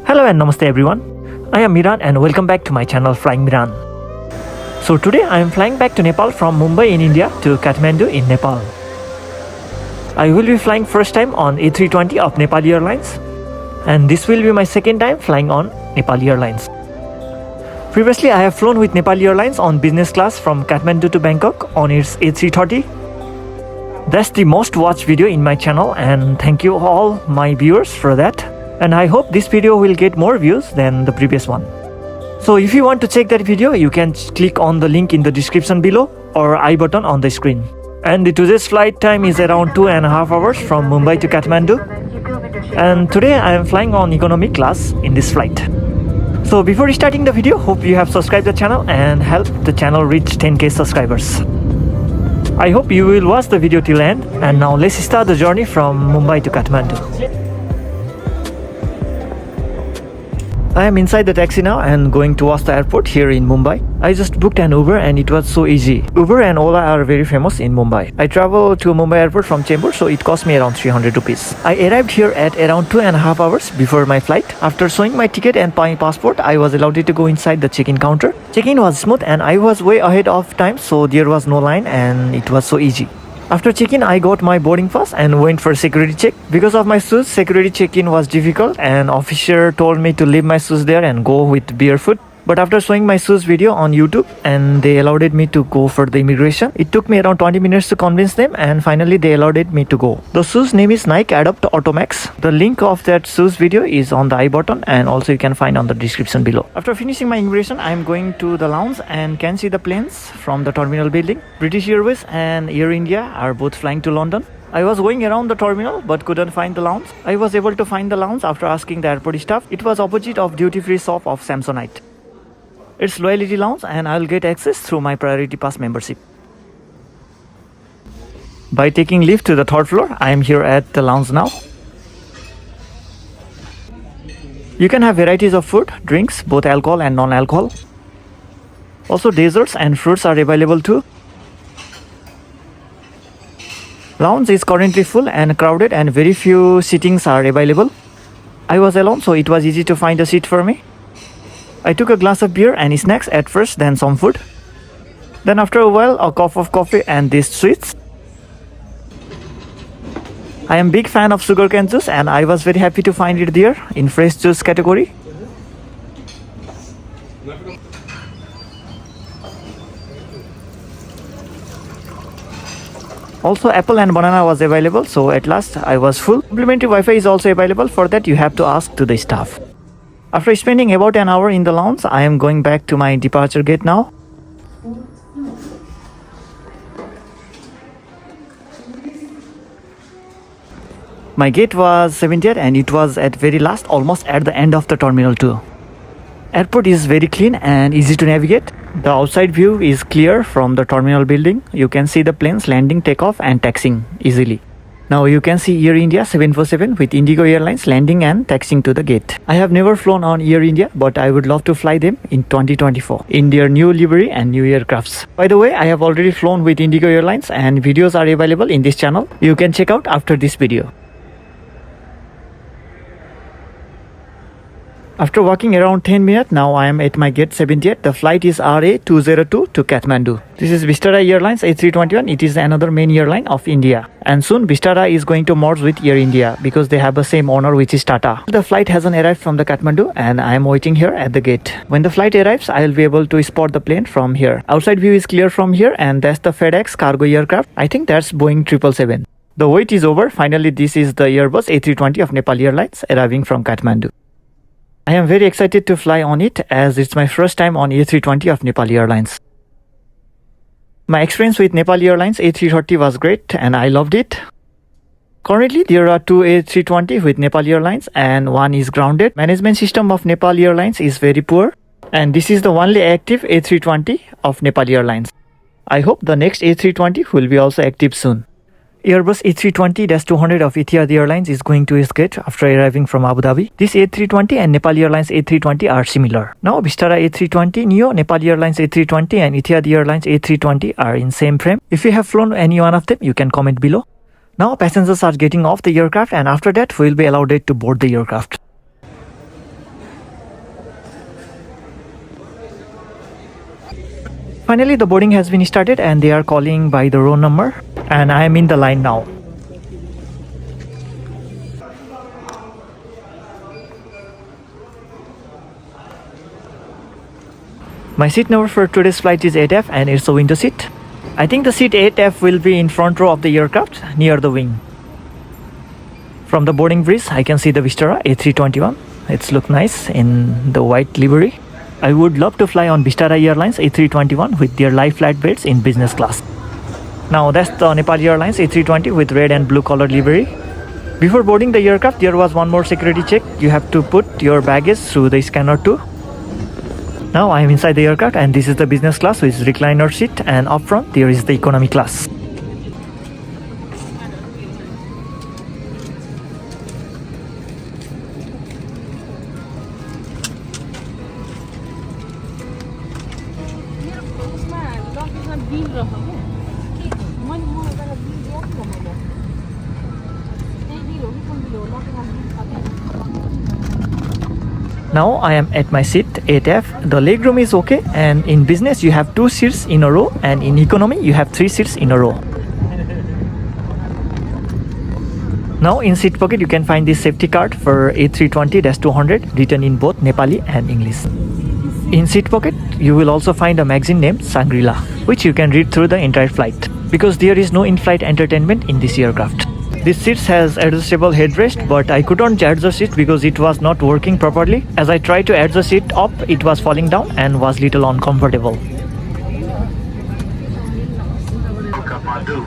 Hello and namaste everyone. I am Miran and welcome back to my channel Flying Miran. So today I am flying back to Nepal from Mumbai in India to Kathmandu in Nepal. I will be flying first time on A320 of Nepal Airlines, and this will be my second time flying on Nepal Airlines. Previously I have flown with Nepal Airlines on business class from Kathmandu to Bangkok on its A330. That's the most watched video in my channel, and thank you all my viewers for that. And I hope this video will get more views than the previous one. So if you want to check that video, you can click on the link in the description below or I button on the screen. And today's flight time is around 2.5 hours from Mumbai to Kathmandu. And today I am flying on economy class in this flight. So before starting the video, hope you have subscribed the channel and helped the channel reach 10k subscribers. I hope you will watch the video till end, and now let's start the journey from Mumbai to Kathmandu. I am inside the taxi now and going towards the airport here in Mumbai. I just booked an Uber and it was so easy. Uber and Ola are very famous in Mumbai. I traveled to Mumbai airport from Chembur, so it cost me around 300 rupees. I arrived here at around 2.5 hours before my flight. After showing my ticket and my passport, I was allowed to go inside the check-in counter. Check-in was smooth and I was way ahead of time, so there was no line and it was so easy. After check-in, I got my boarding pass and went for security check. Because of my shoes, security check-in was difficult and officer told me to leave my shoes there and go with barefoot. But after showing my shoes video on YouTube and they allowed me to go for the immigration, it took me around 20 minutes to convince them, and finally they allowed me to go. The shoes name is Nike Adapt Auto Max. The link of that shoes video is on the I button and also you can find on the description below. After finishing my immigration, I am going to the lounge and can see the planes from the terminal building. British Airways and Air India are both flying to London. I was going around the terminal but couldn't find the lounge. I was able to find the lounge after asking the airport staff. It was opposite of duty-free shop of Samsonite. It's loyalty lounge and I'll get access through my priority pass membership. By taking lift to the third floor, I am here at the lounge now. You can have varieties of food, drinks, both alcohol and non-alcohol. Also desserts and fruits are available too. Lounge is currently full and crowded and very few seatings are available. I was alone, so it was easy to find a seat for me. I took a glass of beer and snacks at first, then some food. Then after a while, a cup of coffee and these sweets. I am big fan of sugarcane juice and I was very happy to find it there in fresh juice category. Also apple and banana was available, so at last I was full. Complimentary Wi-Fi is also available. For that you have to ask to the staff. After spending about an hour in the lounge, I am going back to my departure gate now. My gate was 78 and it was at very last, almost at the end of the terminal too. Airport is very clean and easy to navigate. The outside view is clear from the terminal building. You can see the planes landing, takeoff and taxiing easily. Now you can see Air India 747 with Indigo Airlines landing and taxiing to the gate. I have never flown on Air India, but I would love to fly them in 2024 in their new livery and new aircrafts. By the way, I have already flown with Indigo Airlines and videos are available in this channel. You can check out after this video. After walking around 10 minutes, now I am at my gate 78. The flight is RA202 to Kathmandu. This is Vistara Airlines A321. It is another main airline of India. And soon Vistara is going to merge with Air India because they have the same owner, which is Tata. The flight hasn't arrived from the Kathmandu and I am waiting here at the gate. When the flight arrives, I will be able to spot the plane from here. Outside view is clear from here and that's the FedEx cargo aircraft. I think that's Boeing 777. The wait is over. Finally, this is the Airbus A320 of Nepal Airlines arriving from Kathmandu. I am very excited to fly on it as it's my first time on A320 of Nepal Airlines. My experience with Nepal Airlines A330 was great and I loved it. Currently, there are two A320 with Nepal Airlines and one is grounded. Management system of Nepal Airlines is very poor and this is the only active A320 of Nepal Airlines. I hope the next A320 will be also active soon. Airbus A320-200 of Etihad Airlines is going to its gate after arriving from Abu Dhabi. This A320 and Nepal Airlines A320 are similar. Now Vistara A320 Neo, Nepal Airlines A320 and Etihad Airlines A320 are in same frame. If you have flown any one of them, you can comment below. Now passengers are getting off the aircraft and after that we will be allowed to board the aircraft. Finally, the boarding has been started and they are calling by the row number, and I am in the line now. My seat number for today's flight is 8F and it's a window seat. I think the seat 8F will be in front row of the aircraft near the wing. From the boarding bridge, I can see the Vistara A321. It's look nice in the white livery. I would love to fly on Vistara Airlines A321 with their live flight beds in business class. Now that's the Nepal Airlines A320 with red and blue color livery. Before boarding the aircraft, there was one more security check. You have to put your baggage through the scanner too. Now I am inside the aircraft and this is the business class with recliner seat, and up front there is the economy class. Now I am at my seat 8F. The legroom is okay, and in business you have 2 seats in a row, and in economy you have 3 seats in a row. Now in seat pocket you can find this safety card for A320-200 written in both Nepali and English. In seat pocket you will also find a magazine named Shangri-La, which you can read through the entire flight, because there is no in-flight entertainment in this aircraft. This seat has adjustable headrest, but I couldn't adjust it because it was not working properly. As I tried to adjust it up, it was falling down and was little uncomfortable. Kathmandu.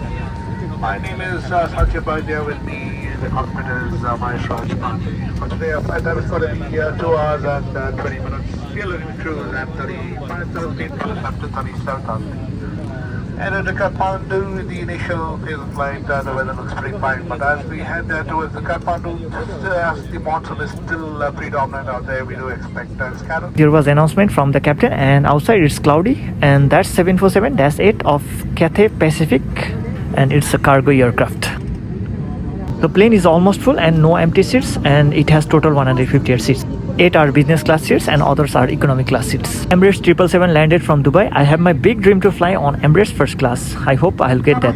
My name is Satya Pandya. With me in the cockpit is my Pandya. For today, our flight time is going to be 2 hours and 20 minutes. Fuel cruise at 35,000 feet up to 37,000. And to Kathmandu, the initial phase of flight, the weather looks pretty fine. But as we head towards the Kathmandu, just as the monsoon is still predominant out there, we do expect scatter. There was announcement from the captain, and outside it's cloudy, and that's 747-8 of Cathay Pacific, and it's a cargo aircraft. The plane is almost full and no empty seats, and it has total 158 seats. 8 are business class seats and others are economy class seats. Emirates 777 landed from Dubai. I have my big dream to fly on Emirates first class. I hope I'll get that.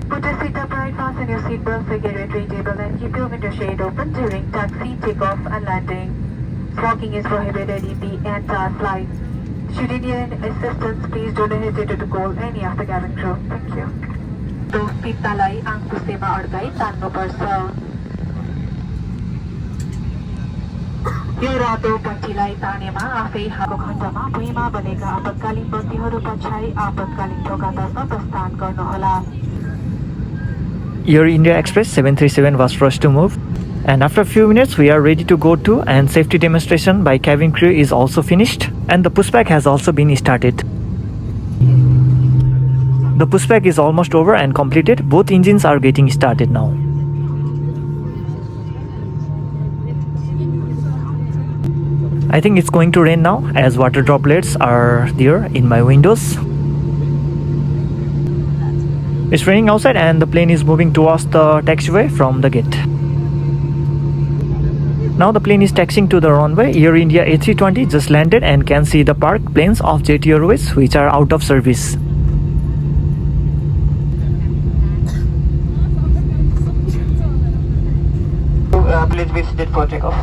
Put your seat upright, fasten your seatbelt, secure your tray table and keep your window shade open during taxi, takeoff and landing. Smoking is prohibited in the entire flight. Should you need assistance, please don't hesitate to call any of the cabin crew. Thank you. To pittalai ang kusema adkai tanनुपर्छ. यो रातो पट्टीलाई तानेमा आफै हाको खण्डमा भुइँमा बनेका आपतकालीन बत्तीहरू पछ्याई आपतकालीन ढोकातर्फ प्रस्थान गर्नुहोला. Air India Express 737 was first to move, and after a few minutes we are ready to go to, and safety demonstration by cabin crew is also finished, and the pushback has also been started. The pushback is almost over and completed. Both engines are getting started now. I think it's going to rain now, as water droplets are there in my windows. It's raining outside and the plane is moving towards the taxiway from the gate. Now the plane is taxiing to the runway. Air India A320 just landed and can see the parked planes of Jet Airways which are out of service. Please be seated for takeoff.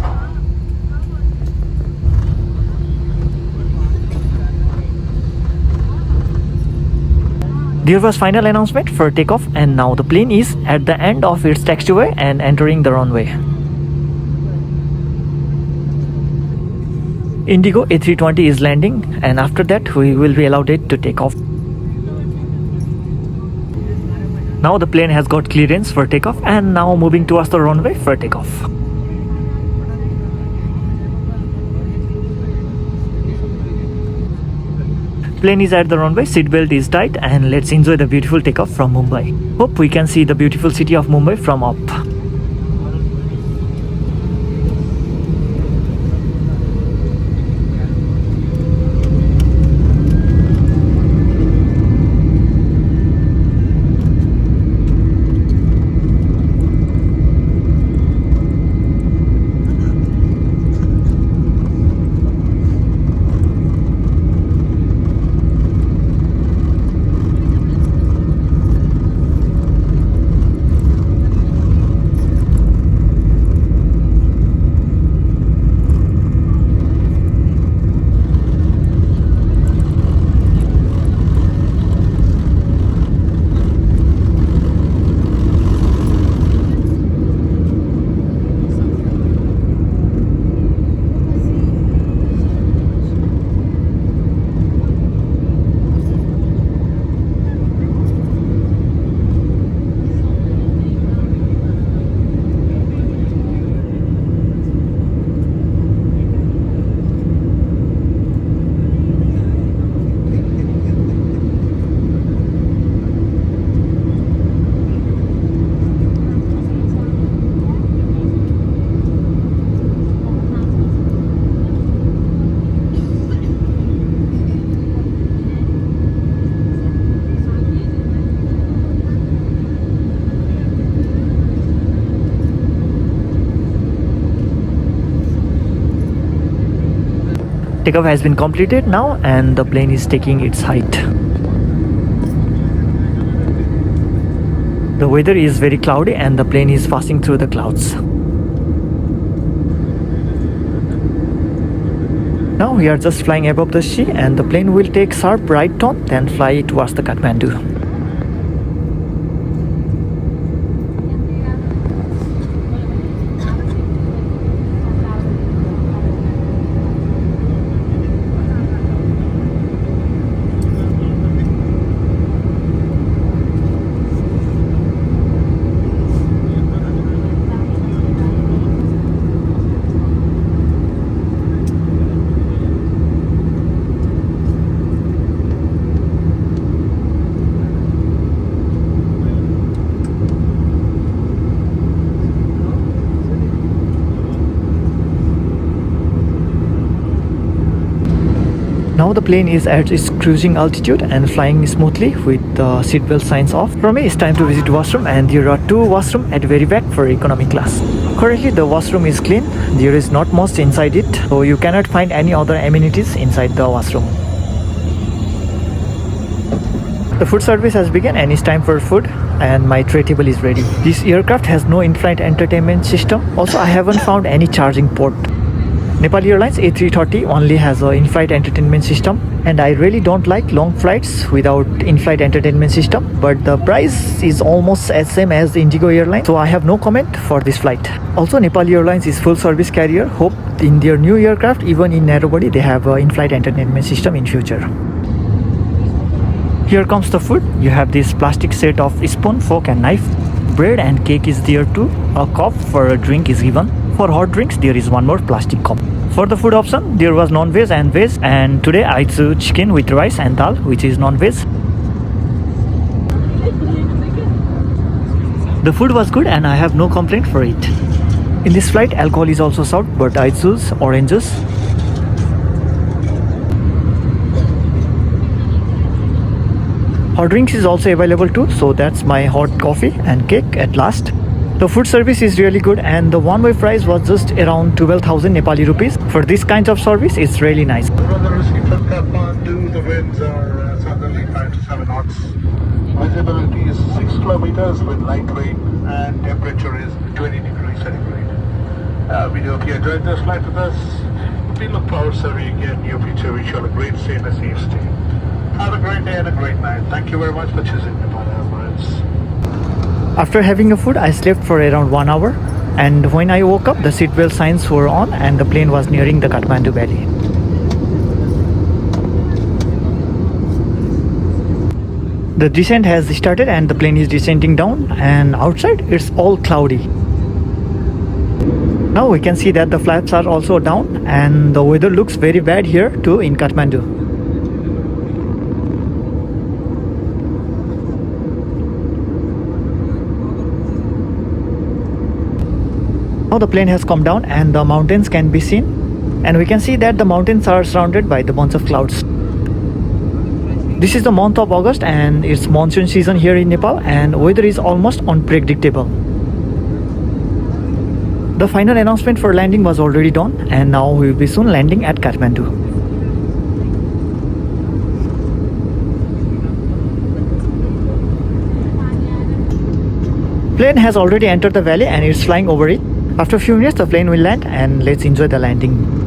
There was final announcement for takeoff, and now the plane is at the end of its taxiway and entering the runway. Indigo A320 is landing, and after that we will be allowed it to take off. Now the plane has got clearance for takeoff and now moving towards the runway for takeoff. Plane is at the runway, seatbelt is tight, and let's enjoy the beautiful takeoff from Mumbai. Hope we can see the beautiful city of Mumbai from up. Takeoff has been completed now and the plane is taking its height. The weather is very cloudy and the plane is passing through the clouds. Now we are just flying above the sea and the plane will take sharp right turn then fly towards the Kathmandu. Now the plane is at its cruising altitude and flying smoothly with the seatbelt signs off. For me, it's time to visit washroom and there are two washrooms at very back for economy class. Currently the washroom is clean, there is not much inside it, so you cannot find any other amenities inside the washroom. The food service has begun and it's time for food and my tray table is ready. This aircraft has no in-flight entertainment system. Also, I haven't found any charging port. Nepal Airlines A320 only has an in-flight entertainment system and I really don't like long flights without in-flight entertainment system, but the price is almost as same as Indigo Airlines, so I have no comment for this flight. Also, Nepal Airlines is full service carrier. Hope in their new aircraft, even in narrow body, they have an in-flight entertainment system in future. Here comes the food. You have this plastic set of spoon, fork and knife. Bread and cake is there too. A cup for a drink is given. For hot drinks, there is one more plastic cup. For the food option, there was non-veg and veg, and today I chose chicken with rice and dal, which is non-veg. The food was good and I have no complaint for it. In this flight, alcohol is also served, but I choose oranges. Hot drinks is also available too, so that's my hot coffee and cake at last. The food service is really good and the one-way price was just around 12,000 Nepali rupees. For this kind of service, it's really nice. Weather received from Kathmandu, the winds are southerly 5 to 7 knots. Visibility is 6 kilometers with light rain and temperature is 20 degrees centigrade. We hope you enjoyed this flight with us. We look forward to serving you again in your future. Wish you all a great stay and a safe stay. Have a great day and a great night. Thank you very much for choosing Nepal Arlines. After having a food, I slept for around 1 hour, and when I woke up, the seatbelt signs were on and the plane was nearing the Kathmandu Valley. The descent has started and the plane is descending down, and outside it's all cloudy. Now we can see that the flaps are also down and the weather looks very bad here too in Kathmandu. Now the plane has come down and the mountains can be seen, and we can see that the mountains are surrounded by the bunch of clouds. This is the month of August and it's monsoon season here in Nepal and weather is almost unpredictable. The final announcement for landing was already done and now we will be soon landing at Kathmandu. Plane has already entered the valley and it's flying over it. After a few minutes, the plane will land and let's enjoy the landing.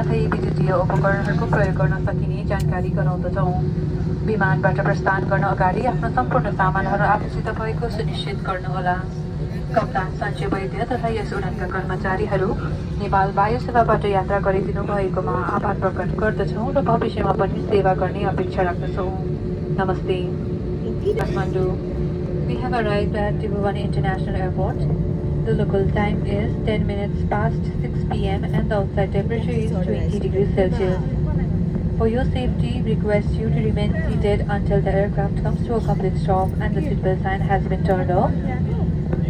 साथै विद्युतीय उपकरणहरूको प्रयोग गर्न सकिने जानकारी गराउँदछौँ। विमानबाट प्रस्थान गर्न अगाडि आफ्नो सम्पूर्ण सामानहरू आफूसित भएको सुनिश्चित गर्नुहोला। कप्तान सञ्जय वैद्य तथा यस उडानका कर्मचारीहरू नेपाल वायु सेवाबाट यात्रा गरिदिनु भएकोमा आभार प्रकट गर्दछौँ र भविष्यमा पनि सेवा गर्ने अपेक्षा राख्दछौँ। नमस्ते। Kathmandu. We have arrived at Tribhuvan International Airport. The local time is 10 minutes past 6 p.m. and the outside temperature is 20 degrees Celsius. For your safety, we request you to remain seated until the aircraft comes to a complete stop and the seatbelt sign has been turned off.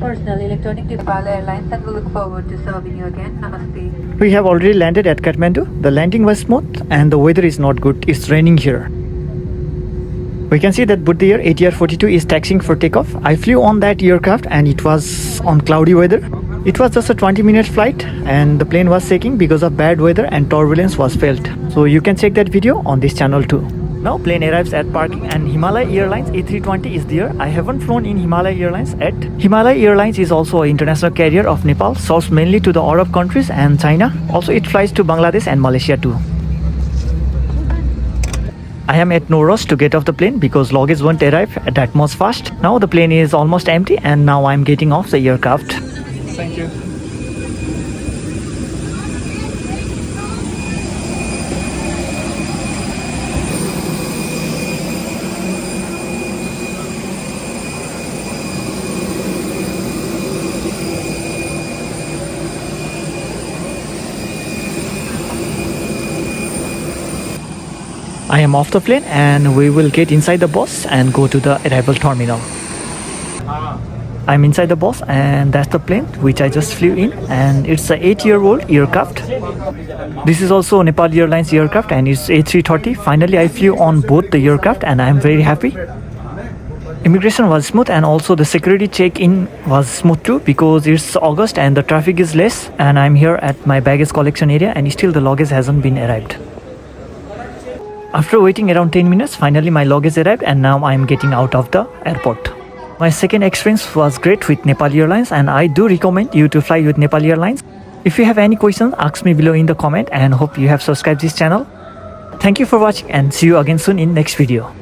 Personal electronic Nepal Airlines, and we look forward to serving you again. Namaste. We have already landed at Kathmandu. The landing was smooth and the weather is not good. It's raining here. We can see that Buddha Air ATR-42 is taxiing for takeoff. I flew on that aircraft and it was on cloudy weather. It was just a 20-minute flight and the plane was shaking because of bad weather and turbulence was felt. So you can check that video on this channel too. Now plane arrives at parking and Himalaya Airlines A320 is there. I haven't flown in Himalaya Airlines yet. Himalaya Airlines is also an international carrier of Nepal, serves mainly to the Arab countries and China. Also it flies to Bangladesh and Malaysia too. I am at no rush to get off the plane because luggage won't arrive that much fast. Now the plane is almost empty and now I am getting off the aircraft. Thank you. I am off the plane and we will get inside the bus and go to the arrival terminal. I'm inside the bus and that's the plane which I just flew in, and it's an 8-year-old aircraft. This is also Nepal Airlines aircraft and it's A330. Finally I flew on both the aircraft and I'm very happy. Immigration was smooth and also the security check-in was smooth too because it's August and the traffic is less, and I'm here at my baggage collection area and still the luggage hasn't been arrived. After waiting around 10 minutes, finally my luggage arrived and now I am getting out of the airport. My second experience was great with Nepal Airlines and I do recommend you to fly with Nepal Airlines. If you have any questions, ask me below in the comment, and hope you have subscribed this channel. Thank you for watching and see you again soon in next video.